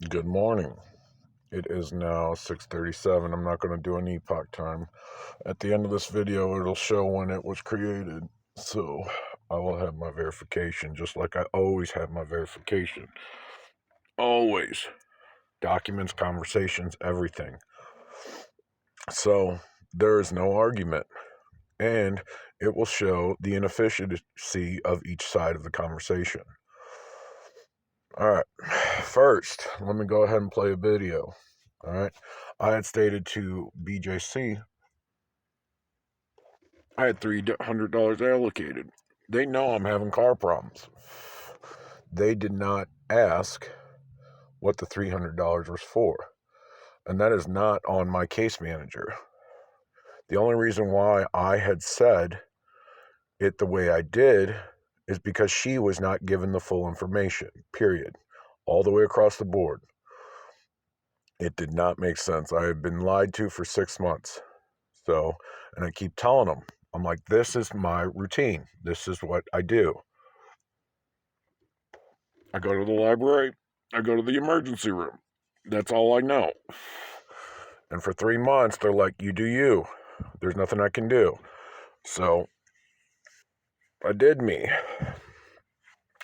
Good morning. It is now 6:37. I'm not going to do an epoch time. At the end of this video, it'll show when it was created. So I will have my verification, just like I always have my verification. Always. Documents, conversations, everything. So there is no argument. And it will show the inefficiency of each side of the conversation. All right. First, let me go ahead and play a video. All right. I had stated to BJC I had $300 allocated. They know I'm having car problems. They did not ask what the $300 was for. And that is not on my case manager. The only reason why I had said it the way I did is because she was not given the full information, period. All the way across the board. It did not make sense. I had been lied to for 6 months. So, and I keep telling them, I'm like, this is my routine. This is what I do. I go to the library. I go to the emergency room. That's all I know. And for 3 months, they're like, you do you. There's nothing I can do. So I did me.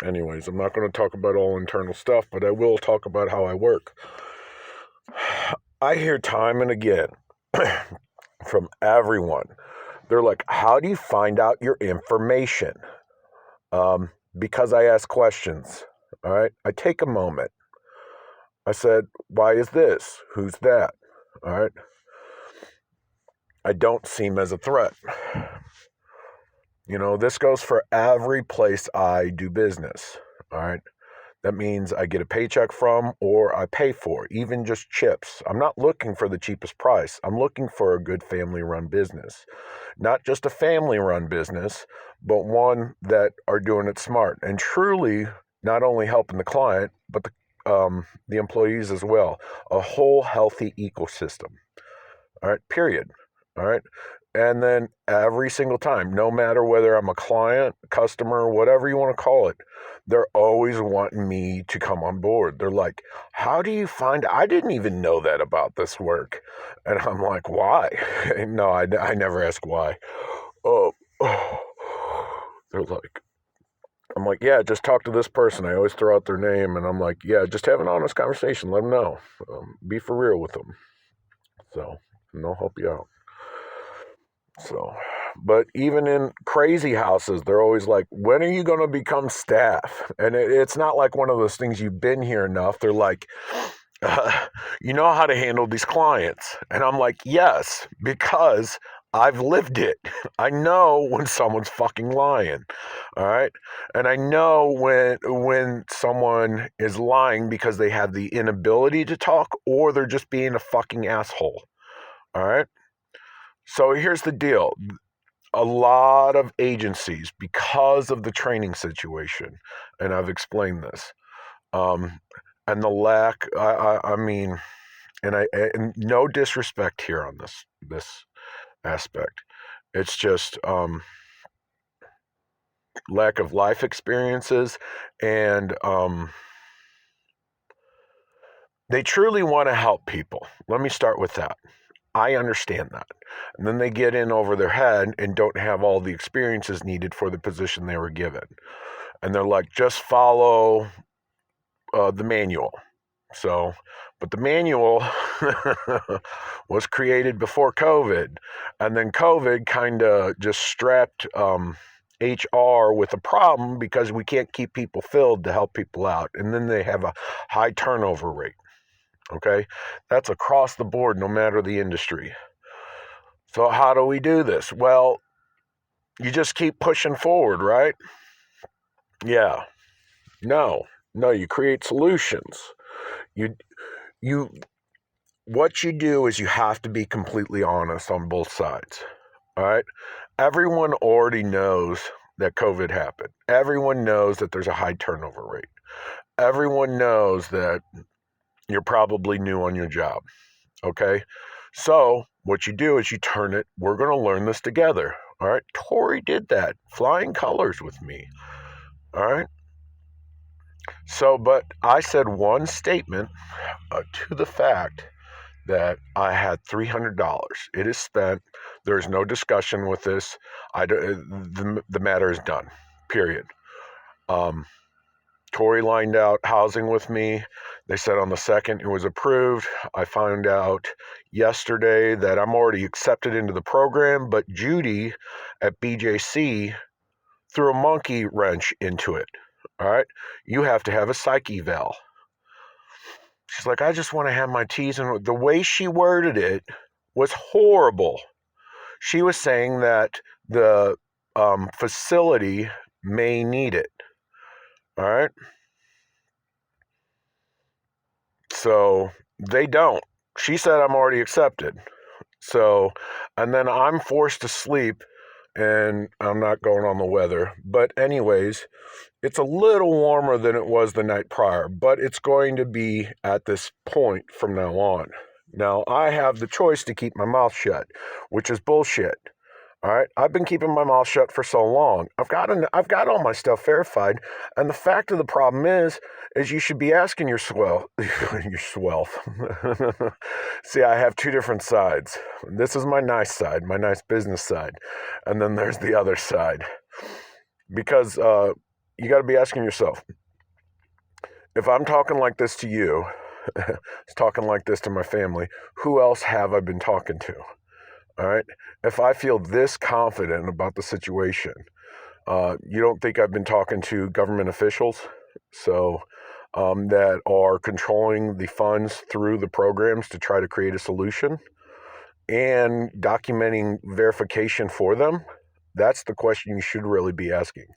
Anyways, I'm not going to talk about all internal stuff, but I will talk about how I work. I hear time and again from everyone. They're like, how do you find out your information? Because I ask questions. All right. I take a moment. I said, why is this? Who's that? All right. I don't seem as a threat. This goes for every place I do business. All right. That means I get a paycheck from or I pay for, even just chips. I'm not looking for the cheapest price. I'm looking for a good family run business. Not just a family run business, but one that are doing it smart and truly not only helping the client, but the employees as well. A whole healthy ecosystem. All right. Period. All right. And then every single time, no matter whether I'm a client, customer, whatever you want to call it, they're always wanting me to come on board. They're like, how do you find, I didn't even know that about this work. And I'm like, why? No, I never ask why. Oh, they're like, I'm like, yeah, just talk to this person. I always throw out their name. And I'm like, yeah, just have an honest conversation. Let them know. Be for real with them. So, and they'll help you out. So, but even in crazy houses, they're always like, when are you going to become staff? And it's not like one of those things you've been here enough. They're like, you know how to handle these clients. And I'm like, yes, because I've lived it. I know when someone's fucking lying. All right. And I know when someone is lying because they have the inability to talk or they're just being a fucking asshole. All right. So here's the deal. A lot of agencies, because of the training situation, and I've explained this, and the lack, I mean, and no disrespect here on this aspect. It's just lack of life experiences, and they truly want to help people. Let me start with that. I understand that. And then they get in over their head and don't have all the experiences needed for the position they were given. And they're like, just follow the manual. So, but the manual was created before COVID. And then COVID kind of just strapped HR with a problem because we can't keep people filled to help people out. And then they have a high turnover rate. Okay. That's across the board, no matter the industry. So, how do we do this? Well, you just keep pushing forward, right? Yeah. No, you create solutions. You, you, what you do is you have to be completely honest on both sides. All right. Everyone already knows that COVID happened. Everyone knows that there's a high turnover rate. Everyone knows that you're probably new on your job. Okay. So what you do is you turn it, we're going to learn this together. All right. Tori did that, flying colors with me. All right. So, but I said one statement to the fact that I had $300. It is spent. There's no discussion with this. The matter is done. Period. Um, Tori lined out housing with me. They said on the 2nd it was approved. I found out yesterday that I'm already accepted into the program, but Judy at BJC threw a monkey wrench into it. All right. You have to have a psych eval. She's like, I just want to have my T's. And the way she worded it was horrible. She was saying that the facility may need it. All right. So they don't. She said I'm already accepted. So, and then I'm forced to sleep, and I'm not going on the weather. But, anyways, it's a little warmer than it was the night prior, but it's going to be at this point from now on. Now, I have the choice to keep my mouth shut, which is bullshit. All right, I've been keeping my mouth shut for so long. I've got all my stuff verified, and the fact of the problem is you should be asking your swell. See, I have two different sides. This is my nice side, my nice business side, and then there's the other side. Because you got to be asking yourself, if I'm talking like this to you, talking like this to my family, who else have I been talking to? All right. If I feel this confident about the situation, you don't think I've been talking to government officials that are controlling the funds through the programs to try to create a solution and documenting verification for them? That's the question you should really be asking.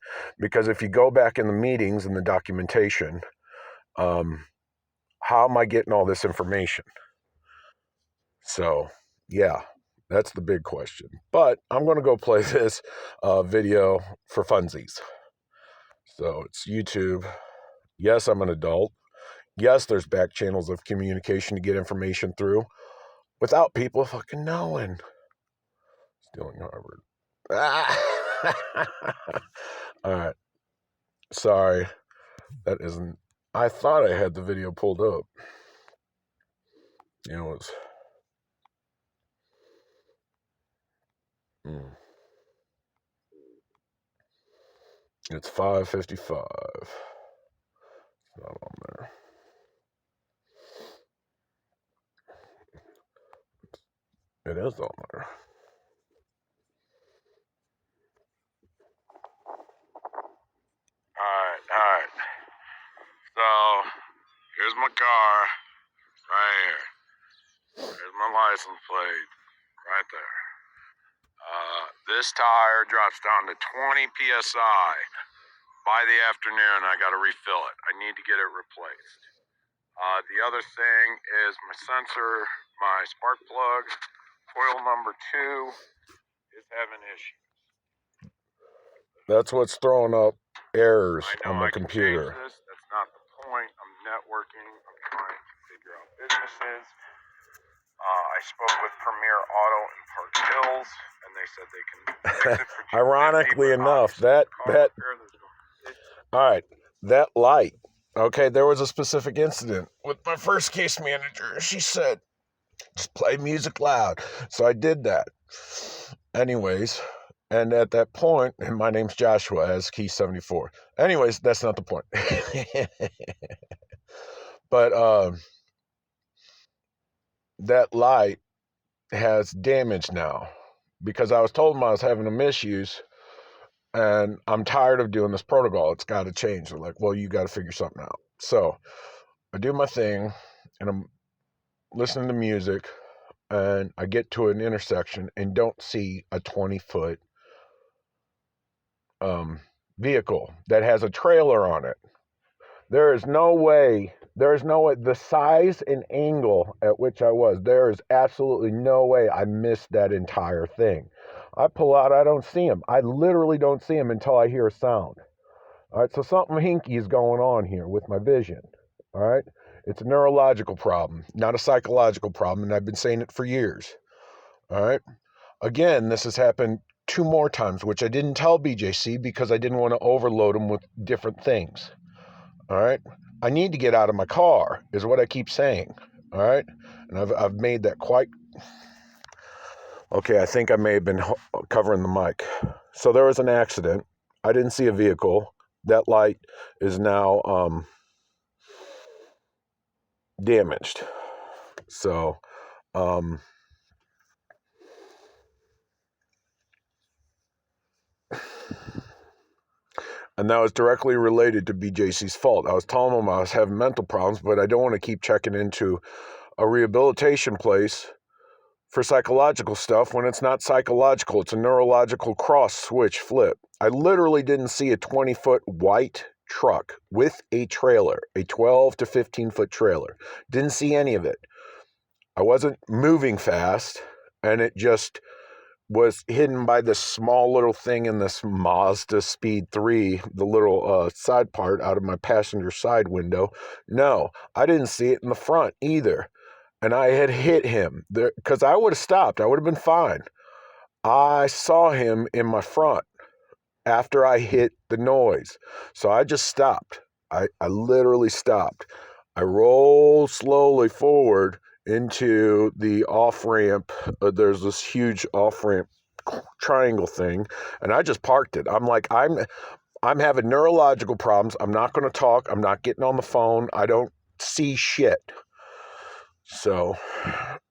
Because if you go back in the meetings and the documentation, how am I getting all this information? So, yeah. That's the big question. But I'm going to go play this video for funsies. So it's YouTube. Yes, I'm an adult. Yes, there's back channels of communication to get information through without people fucking knowing. Stealing Harvard. All right. Sorry. That isn't. I thought I had the video pulled up. You know, it's 5:55. It's not on there. It is on there. All right. So, here's my car, right here. Here's my license plate, right there. This tire drops down to 20 psi. By the afternoon, I got to refill it. I need to get it replaced. The other thing is my sensor, my spark plug, coil number 2 is having issues. That's what's throwing up errors on my computer. That's not the point. I'm networking. I'm trying to figure out businesses. I spoke with Premier Auto in Park Hills, and they said they can fix it for ironically enough, that all right, that light. Okay, there was a specific incident with my first case manager. She said, just play music loud. So I did that. Anyways, and at that point, and my name's Joshua as Key 74. Anyways, that's not the point. But that light has damage now because I was told I was having them issues and I'm tired of doing this protocol. It's got to change. They're like, well, you got to figure something out. So I do my thing and I'm listening to music and I get to an intersection and don't see a 20-foot vehicle that has a trailer on it. There is no way. The size and angle at which I was, there is absolutely no way I missed that entire thing. I pull out, I don't see him. I literally don't see him until I hear a sound. All right, so something hinky is going on here with my vision. All right, it's a neurological problem, not a psychological problem, and I've been saying it for years. All right, again, this has happened 2 more times, which I didn't tell BJC because I didn't want to overload them with different things. All right. I need to get out of my car, is what I keep saying. All right. And I've made that quite. Okay, I think I may have been covering the mic. So there was an accident. I didn't see a vehicle. That light is now damaged. So, and that was directly related to BJC's fault. I was telling him I was having mental problems, but I don't want to keep checking into a rehabilitation place for psychological stuff when it's not psychological. It's a neurological cross switch flip. I literally didn't see a 20-foot white truck with a trailer, a 12 to 15-foot trailer. Didn't see any of it. I wasn't moving fast, and it just was hidden by this small little thing in this Mazda Speed 3, the little side part out of my passenger side window. No, I didn't see it in the front either. And I had hit him because I would have stopped. I would have been fine. I saw him in my front after I hit the noise. So I just stopped. I literally stopped. I rolled slowly forward into the off-ramp. There's this huge off-ramp triangle thing, and I just parked it. I'm like, I'm having neurological problems. I'm not going to talk. I'm not getting on the phone. I don't see shit. So,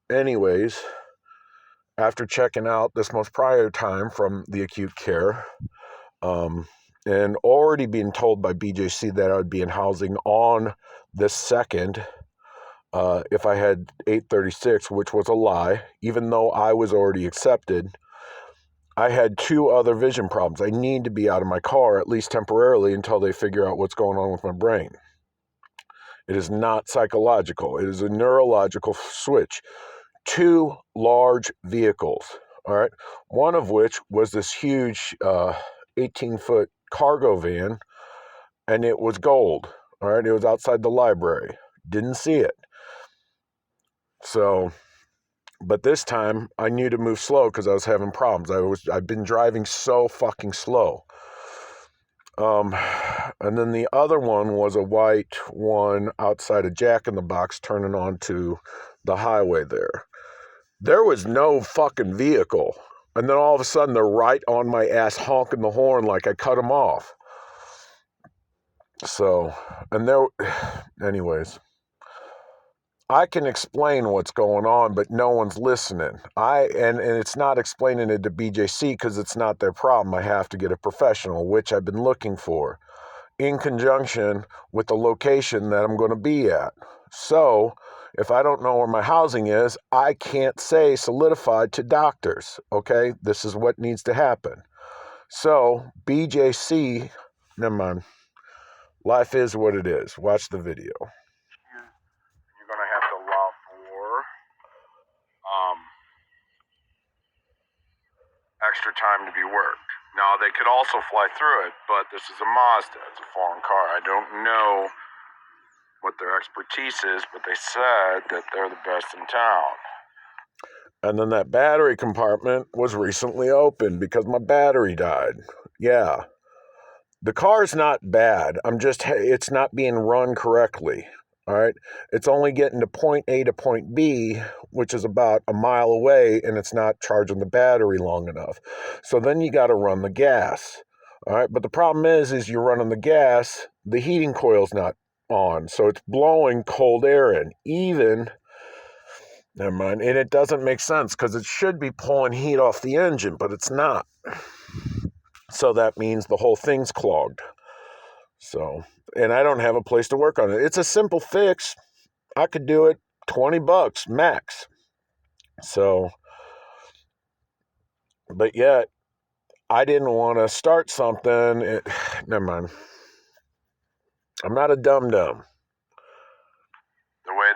anyways, after checking out this most prior time from the acute care, and already being told by BJC that I would be in housing on the 2nd, if I had 836, which was a lie, even though I was already accepted, I had 2 other vision problems. I need to be out of my car, at least temporarily, until they figure out what's going on with my brain. It is not psychological. It is a neurological switch. 2 large vehicles, all right, one of which was this huge 18-foot cargo van, and it was gold, all right, it was outside the library. Didn't see it. So, but this time I knew to move slow because I was having problems. I've been driving so fucking slow. And then the other one was a white one outside of Jack in the Box turning onto the highway there. There was no fucking vehicle. And then all of a sudden, they're right on my ass honking the horn like I cut them off. So, and there, anyways, I can explain what's going on, but no one's listening. And it's not explaining it to BJC because it's not their problem. I have to get a professional, which I've been looking for, in conjunction with the location that I'm going to be at. So, if I don't know where my housing is, I can't say solidified to doctors, okay? This is what needs to happen. So, BJC, never mind. Life is what it is. Watch the video. You're going to have to allow for extra time to be worked. Now, they could also fly through it, but this is a Mazda. It's a foreign car. I don't know what their expertise is, but they said that they're the best in town. And then that battery compartment was recently opened because my battery died. Yeah. The car's not bad. It's not being run correctly. All right. It's only getting to point A to point B, which is about a mile away, and it's not charging the battery long enough. So then you got to run the gas. All right. But the problem is you're running the gas, the heating coil's not on. So it's blowing cold air in. Never mind. And it doesn't make sense because it should be pulling heat off the engine, but it's not. So that means the whole thing's clogged. So, and I don't have a place to work on it. It's a simple fix. I could do it $20 max. So, but yet I didn't want to start something. Never mind. I'm not a dum-dum. The way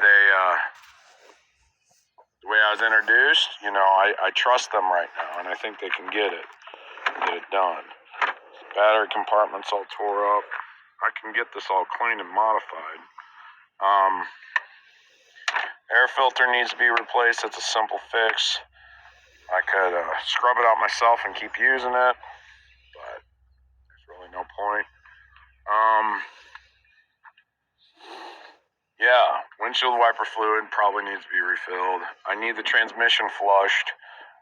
I was introduced, I trust them right now, and I think they can get it done. Battery compartment's all tore up. I can get this all clean and modified. Air filter needs to be replaced. It's a simple fix. I could scrub it out myself and keep using it, but there's really no point. Yeah, windshield wiper fluid probably needs to be refilled. I need the transmission flushed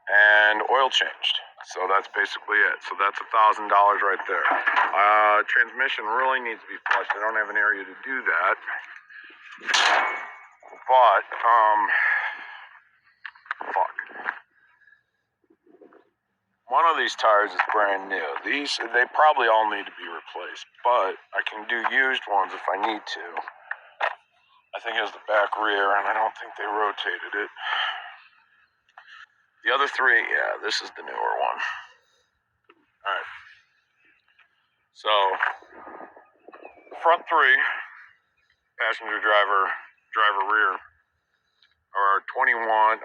and oil changed. So that's basically it. So that's $1,000 right there. Transmission really needs to be flushed. I don't have an area to do that. But, fuck. One of these tires is brand new. They probably all need to be replaced, but I can do used ones if I need to. I think it was the back rear, and I don't think they rotated it. The other three, yeah, this is the newer one. All right. So, front three, passenger driver rear, are 21,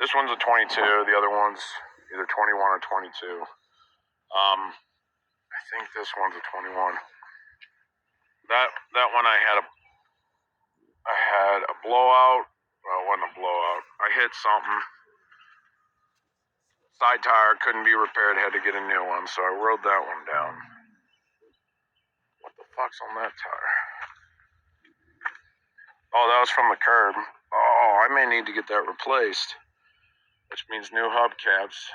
this one's a 22, the other one's either 21 or 22. I think this one's a 21. That one I had a blowout. Well, it wasn't a blowout. I hit something. Side tire couldn't be repaired, had to get a new one, so I rode that one down. What the fuck's on that tire? Oh, that was from the curb. Oh, I may need to get that replaced, which means new hubcaps.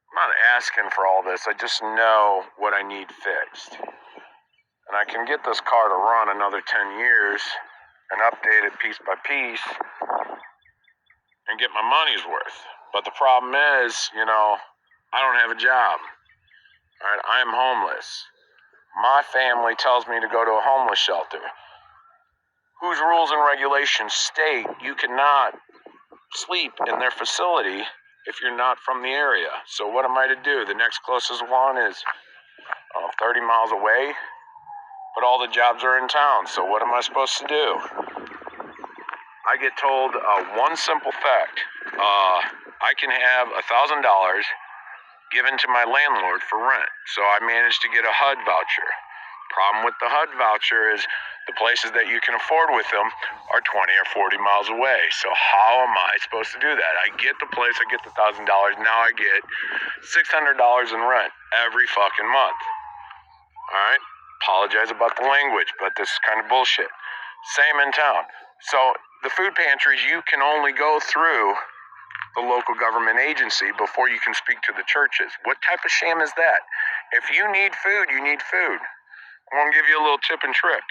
I'm not asking for all this. I just know what I need fixed. And I can get this car to run another 10 years and update it piece by piece and get my money's worth. But the problem is, I don't have a job. All right, I am homeless. My family tells me to go to a homeless shelter, whose rules and regulations state you cannot sleep in their facility if you're not from the area. So what am I to do? The next closest one is 30 miles away, but all the jobs are in town. So what am I supposed to do? I get told one simple fact. I can have $1,000 given to my landlord for rent. So I managed to get a HUD voucher. Problem with the HUD voucher is the places that you can afford with them are 20 or 40 miles away. So how am I supposed to do that? I get the place, I get the $1,000. Now I get $600 in rent every fucking month. All right? Apologize about the language, but this is kind of bullshit. Same in town. So the food pantries, you can only go through the local government agency before you can speak to the churches. What type of sham is that? If you need food, you need food. I'm going to give you a little tip and trick.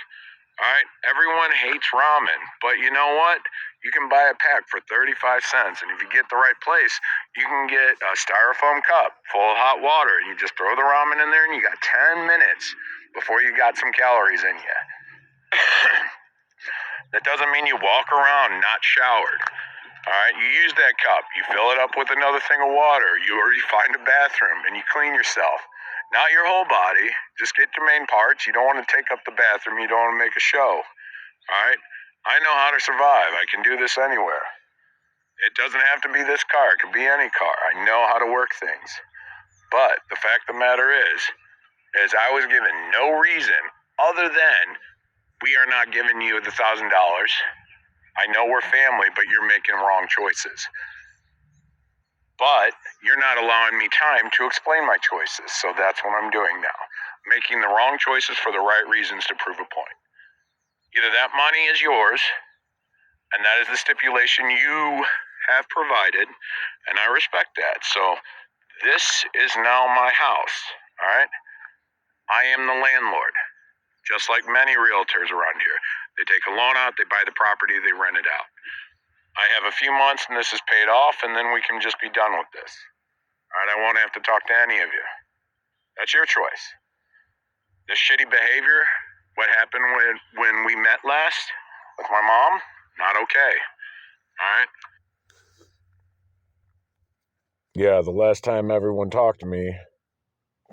All right? Everyone hates ramen, but you know what? You can buy a pack for 35 cents, and if you get the right place, you can get a styrofoam cup full of hot water, and you just throw the ramen in there, and you got 10 minutes before you got some calories in you. That doesn't mean you walk around not showered. All right, you use that cup, you fill it up with another thing of water, you find a bathroom, and you clean yourself. Not your whole body, just get your main parts. You don't want to take up the bathroom, you don't want to make a show. All right, I know how to survive. I can do this anywhere. It doesn't have to be this car, it can be any car. I know how to work things. But the fact of the matter is I was given no reason other than we are not giving you the $1,000. I know we're family, but you're making wrong choices. But you're not allowing me time to explain my choices, so that's what I'm doing now. Making the wrong choices for the right reasons to prove a point. Either that money is yours, and that is the stipulation you have provided, and I respect that. So this is now my house, all right? I am the landlord, just like many realtors around here. They take a loan out, they buy the property, they rent it out. I have a few months and this is paid off, and then we can just be done with this. All right, I won't have to talk to any of you. That's your choice. This shitty behavior, what happened when we met last with my mom, not okay. All right? Yeah, the last time everyone talked to me,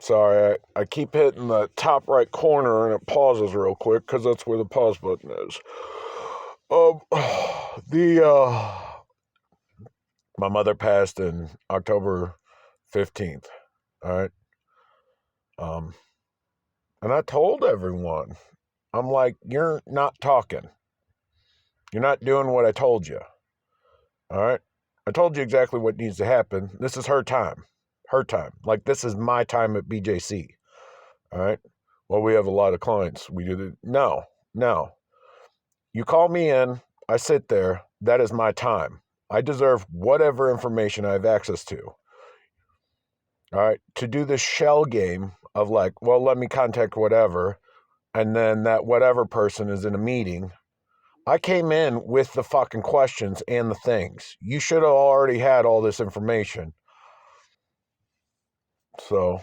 sorry, I keep hitting the top right corner and it pauses real quick because that's where the pause button is. My mother passed in October 15th, all right? And I told everyone, I'm like, you're not talking. You're not doing what I told you, all right? I told you exactly what needs to happen. This is her time. Her time. Like, this is my time at BJC, all right? Well, we have a lot of clients. We do the... No. You call me in, I sit there, that is my time. I deserve whatever information I have access to. All right. To do this shell game of like, well, let me contact whatever, and then that whatever person is in a meeting. I came in with the fucking questions and the things. You should have already had all this information. So,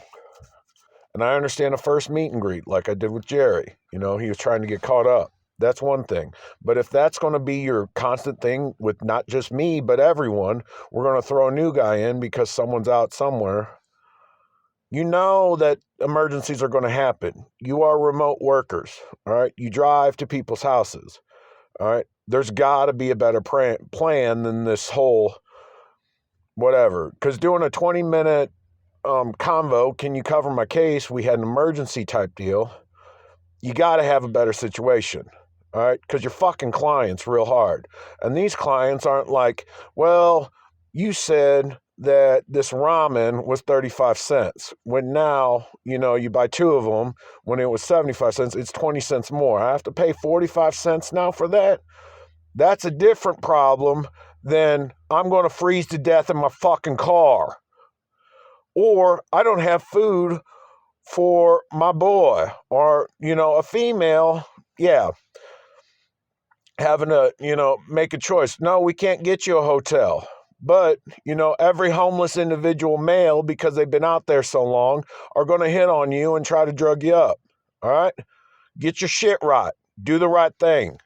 and I understand a first meet and greet like I did with Jerry. You know, he was trying to get caught up. That's one thing. But if that's going to be your constant thing with not just me, but everyone, we're going to throw a new guy in because someone's out somewhere. You know that emergencies are going to happen. You are remote workers, all right? You drive to people's houses, all right? There's got to be a better plan than this whole whatever. Because doing a 20-minute convo, can you cover my case? We had an emergency type deal. You got to have a better situation, all right? Because your fucking client's real hard. And these clients aren't like, well, you said that this ramen was 35 cents. When now, you know, you buy two of them, when it was 75 cents, it's 20 cents more. I have to pay 45 cents now for that? That's a different problem than I'm going to freeze to death in my fucking car. Or I don't have food for my boy, or, you know, a female, yeah, having to, you know, make a choice. No, we can't get you a hotel. But, you know, every homeless individual male, because they've been out there so long, are going to hit on you and try to drug you up. All right? Get your shit right. Do the right thing.